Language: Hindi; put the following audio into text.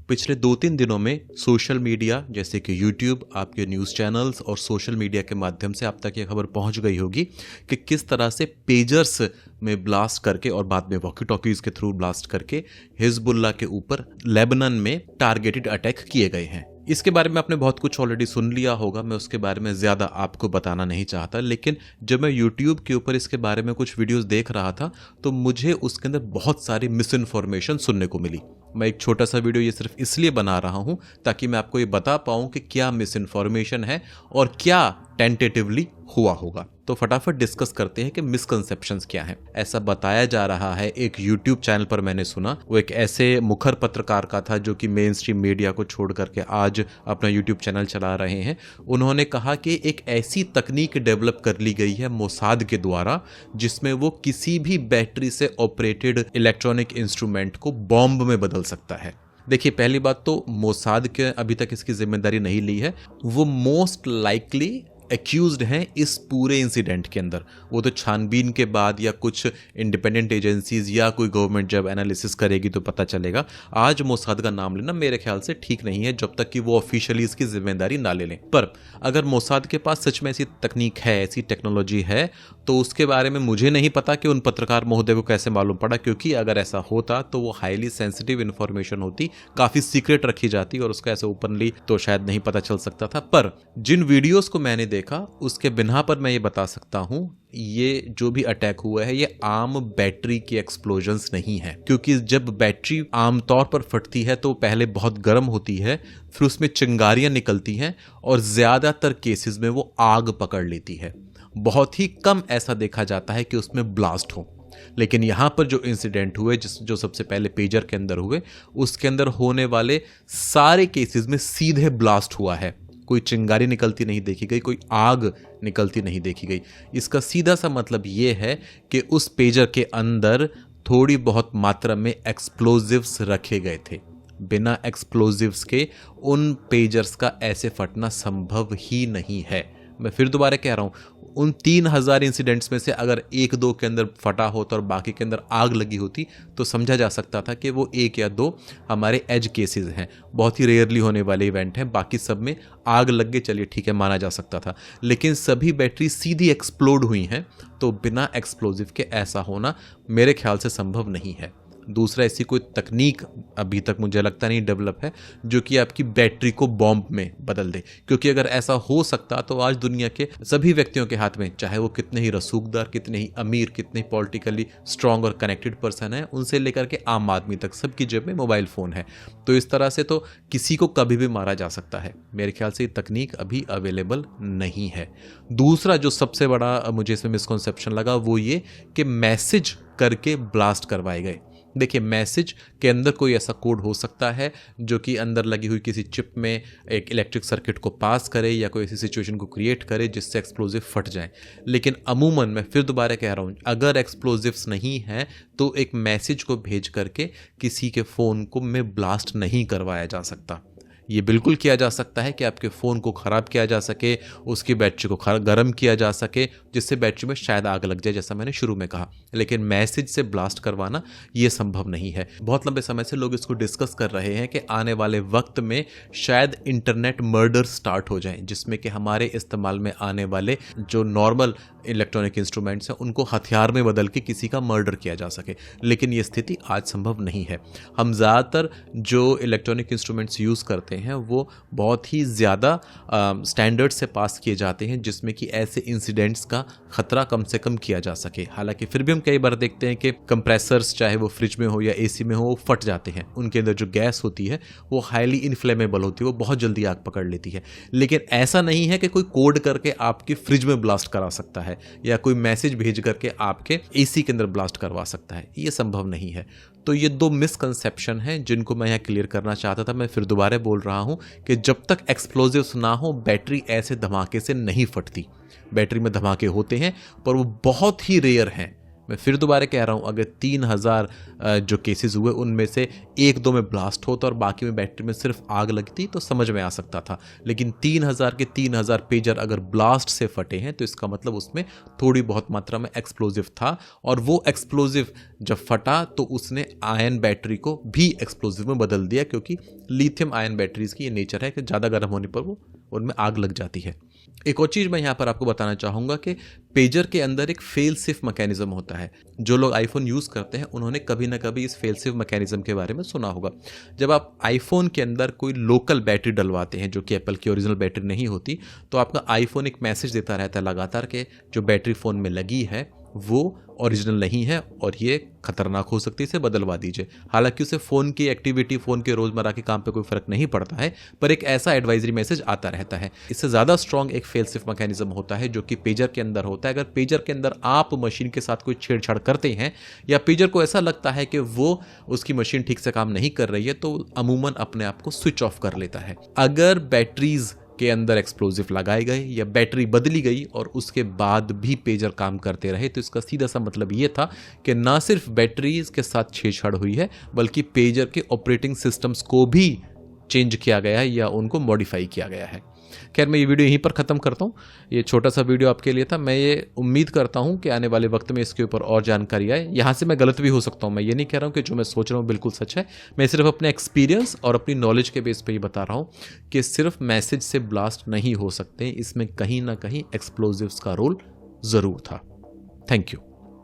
पिछले 2-3 दिनों में सोशल मीडिया जैसे कि यूट्यूब, आपके न्यूज़ चैनल्स और सोशल मीडिया के माध्यम से आप तक ये खबर पहुंच गई होगी कि किस तरह से पेजर्स में ब्लास्ट करके और बाद में वॉकी टॉकीज के थ्रू ब्लास्ट करके हिजबुल्लाह के ऊपर लेबनान में टारगेटेड अटैक किए गए हैं। इसके बारे में आपने बहुत कुछ ऑलरेडी सुन लिया होगा, मैं उसके बारे में ज़्यादा आपको बताना नहीं चाहता। लेकिन जब मैं यूट्यूब के ऊपर इसके बारे में कुछ वीडियोस देख रहा था तो मुझे उसके अंदर बहुत सारी मिस इन्फॉर्मेशन सुनने को मिली। मैं एक छोटा सा वीडियो ये सिर्फ इसलिए बना रहा हूँ ताकि मैं आपको ये बता पाऊँ कि क्या मिस इन्फॉर्मेशन है और क्या टेंटेटिवली हुआ होगा। तो फटाफट डिस्कस करते हैं कि मिसकंसेप्शंस क्या हैं। ऐसा बताया जा रहा है, एक यूट्यूब चैनल पर मैंने सुना, वो एक ऐसे मुखर पत्रकार का था जो कि मेन स्ट्रीम मीडिया को छोड़ करके आज अपना यूट्यूब चैनल चला रहे हैं। उन्होंने कहा कि एक ऐसी तकनीक डेवलप कर ली गई है मोसाद के द्वारा जिसमें वो किसी भी बैटरी से ऑपरेटेड इलेक्ट्रॉनिक इंस्ट्रूमेंट को बॉम्ब में बदल सकता है। देखिए, पहली बात तो मोसाद के अभी तक इसकी जिम्मेदारी नहीं ली है, वो मोस्ट लाइकली एक्यूज्ड हैं इस पूरे इंसिडेंट के अंदर। वो तो छानबीन के बाद या कुछ इंडिपेंडेंट एजेंसीज या कोई गवर्नमेंट जब एनालिसिस करेगी तो पता चलेगा। आज मोसाद का नाम लेना मेरे ख्याल से ठीक नहीं है जब तक कि वो ऑफिशियली इसकी जिम्मेदारी ना ले लें। पर अगर मोसाद के पास सच में ऐसी तकनीक है, ऐसी टेक्नोलॉजी है, तो उसके बारे में मुझे नहीं पता कि उन पत्रकार महोदय को कैसे मालूम पड़ा, क्योंकि अगर ऐसा होता तो वो हाईली सेंसिटिव इन्फॉर्मेशन होती, काफ़ी सीक्रेट रखी जाती और उसका ऐसे ओपनली तो शायद नहीं पता चल सकता था। पर जिन वीडियोस को मैंने देखा उसके बिना पर मैं ये बता सकता हूं, ये जो भी अटैक हुआ है ये आम बैटरी की एक्सप्लोजन्स नहीं है। क्योंकि जब बैटरी आमतौर पर फटती है तो पहले बहुत गर्म होती है, फिर उसमें चिंगारियां निकलती हैं और ज्यादातर केसेस में वो आग पकड़ लेती है। बहुत ही कम ऐसा देखा जाता है कि उसमें ब्लास्ट हो। लेकिन यहाँ पर जो इंसिडेंट हुए, जो सबसे पहले पेजर के अंदर हुए, उसके अंदर होने वाले सारे केसेस में सीधे ब्लास्ट हुआ है। कोई चिंगारी निकलती नहीं देखी गई, कोई आग निकलती नहीं देखी गई। इसका सीधा सा मतलब ये है कि उस पेजर के अंदर थोड़ी बहुत मात्रा में एक्सप्लोजिव्स रखे गए थे। बिना एक्सप्लोजिव्स के उन पेजर्स का ऐसे फटना संभव ही नहीं है। मैं फिर दोबारा कह रहा हूँ, उन 3000 इंसिडेंट्स में से अगर 1-2 के अंदर फटा होता और बाकी के अंदर आग लगी होती तो समझा जा सकता था कि वो 1 या 2 हमारे एज केसेस हैं, बहुत ही रेयरली होने वाले इवेंट हैं। बाकी सब में आग लग गई, चलिए ठीक है, माना जा सकता था। लेकिन सभी बैटरी सीधी एक्सप्लोड हुई हैं, तो बिना एक्सप्लोजिव के ऐसा होना मेरे ख्याल से संभव नहीं है। दूसरा, ऐसी कोई तकनीक अभी तक मुझे लगता नहीं डेवलप है जो कि आपकी बैटरी को बॉम्ब में बदल दे। क्योंकि अगर ऐसा हो सकता तो आज दुनिया के सभी व्यक्तियों के हाथ में, चाहे वो कितने ही रसूखदार, कितने ही अमीर, कितने ही पॉलिटिकली स्ट्रांग और कनेक्टेड पर्सन है, उनसे लेकर के आम आदमी तक सबकी जेब में मोबाइल फ़ोन है। तो इस तरह से तो किसी को कभी भी मारा जा सकता है। मेरे ख्याल से ये तकनीक अभी अवेलेबल नहीं है। दूसरा जो सबसे बड़ा मुझे इसमें मिसकॉन्सेप्शन लगा वो ये कि मैसेज करके ब्लास्ट करवाए गए। देखिए, मैसेज के अंदर कोई ऐसा कोड हो सकता है जो कि अंदर लगी हुई किसी चिप में एक इलेक्ट्रिक सर्किट को पास करे या कोई ऐसी सिचुएशन को क्रिएट करे जिससे एक्सप्लोजिव फट जाए। लेकिन अमूमन, मैं फिर दोबारा कह रहा हूँ, अगर एक्सप्लोजिव्स नहीं है तो एक मैसेज को भेज करके किसी के फ़ोन को में ब्लास्ट नहीं करवाया जा सकता। ये बिल्कुल किया जा सकता है कि आपके फ़ोन को ख़राब किया जा सके, उसकी बैटरी को गर्म किया जा सके, जिससे बैटरी में शायद आग लग जाए, जैसा मैंने शुरू में कहा। लेकिन मैसेज से ब्लास्ट करवाना ये संभव नहीं है। बहुत लंबे समय से लोग इसको डिस्कस कर रहे हैं कि आने वाले वक्त में शायद इंटरनेट मर्डर स्टार्ट हो जाए, जिसमें कि हमारे इस्तेमाल में आने वाले जो नॉर्मल इलेक्ट्रॉनिक इंस्ट्रूमेंट्स हैं उनको हथियार में बदल के किसी का मर्डर किया जा सके। लेकिन ये स्थिति आज संभव नहीं है। हम ज़्यादातर जो इलेक्ट्रॉनिक इंस्ट्रूमेंट्स यूज़ करते हैं वो बहुत ही ज़्यादा स्टैंडर्ड से पास किए जाते हैं जिसमें कि ऐसे इंसिडेंट्स का खतरा कम से कम किया जा सके। हालांकि फिर भी हम कई बार देखते हैं कि कंप्रेसर्स, चाहे वो फ्रिज में हो या एसी में हो, वो फट जाते हैं। उनके अंदर जो गैस होती है वो हाईली इनफ्लेमेबल होती है, वो बहुत जल्दी आग पकड़ लेती है। लेकिन ऐसा नहीं है कि कोई कोड करके आपकी फ्रिज में ब्लास्ट करा सकता है या कोई मैसेज भेज करके आपके एसी के अंदर ब्लास्ट करवा सकता है। ये संभव नहीं है। तो ये 2 मिसकंसेप्शन हैं जिनको मैं यहाँ क्लियर करना चाहता था। मैं फिर दोबारा बोल रहा हूँ कि जब तक एक्सप्लोजिव्स ना हो बैटरी ऐसे धमाके से नहीं फटती। बैटरी में धमाके होते हैं पर वो बहुत ही रेयर हैं। मैं फिर दोबारा कह रहा हूँ, अगर 3000 जो केसेस हुए उनमें से 1-2 में ब्लास्ट होता और बाकी में बैटरी में सिर्फ आग लगती तो समझ में आ सकता था। लेकिन 3000 के 3000 पेजर अगर ब्लास्ट से फटे हैं तो इसका मतलब उसमें थोड़ी बहुत मात्रा में एक्सप्लोजिव था, और वो एक्सप्लोजिव जब फटा तो उसने आयन बैटरी को भी एक्सप्लोजिव में बदल दिया, क्योंकि लिथियम आयन बैटरीज की ये नेचर है कि ज़्यादा गर्म होने पर वो उनमें आग लग जाती है। एक और चीज़ मैं यहाँ पर आपको बताना चाहूँगा कि पेजर के अंदर एक फेल सेफ मैकेनिज्म होता है। जो लोग आईफोन यूज़ करते हैं उन्होंने कभी ना कभी इस फेल सेफ मैकेनिज्म के बारे में सुना होगा। जब आप आईफोन के अंदर कोई लोकल बैटरी डलवाते हैं जो कि एप्पल की ओरिजिनल बैटरी नहीं होती, तो आपका आईफोन एक मैसेज देता रहता है लगातार कि जो बैटरी फ़ोन में लगी है वो ओरिजिनल नहीं है और ये खतरनाक हो सकती है, इसे बदलवा दीजिए। हालांकि उसे फ़ोन की एक्टिविटी, फ़ोन के रोज़मर्रा के काम पे कोई फ़र्क नहीं पड़ता है, पर एक ऐसा एडवाइजरी मैसेज आता रहता है। इससे ज़्यादा स्ट्रॉन्ग एक फेल सेफ मैकेनिज्म होता है जो कि पेजर के अंदर होता है। अगर पेजर के अंदर आप मशीन के साथ कोई छेड़छाड़ करते हैं या पेजर को ऐसा लगता है कि वो उसकी मशीन ठीक से काम नहीं कर रही है, तो अमूमन अपने आप को स्विच ऑफ कर लेता है। अगर बैटरीज के अंदर एक्सप्लोजिव लगाए गए या बैटरी बदली गई और उसके बाद भी पेजर काम करते रहे, तो इसका सीधा सा मतलब ये था कि ना सिर्फ बैटरीज के साथ छेड़छाड़ हुई है बल्कि पेजर के ऑपरेटिंग सिस्टम्स को भी चेंज किया गया है या उनको मॉडिफाई किया गया है। खैर, मैं ये वीडियो यहीं पर ख़त्म करता हूँ। ये छोटा सा वीडियो आपके लिए था। मैं ये उम्मीद करता हूँ कि आने वाले वक्त में इसके ऊपर और जानकारी आए। यहाँ से मैं गलत भी हो सकता हूँ, मैं ये नहीं कह रहा हूँ कि जो मैं सोच रहा हूँ बिल्कुल सच है। मैं सिर्फ अपने एक्सपीरियंस और अपनी नॉलेज के बेस पे ये बता रहा हूँ कि सिर्फ मैसेज से ब्लास्ट नहीं हो सकते, इसमें कहीं ना कहीं एक्सप्लोजिव्स का रोल ज़रूर था। Thank you.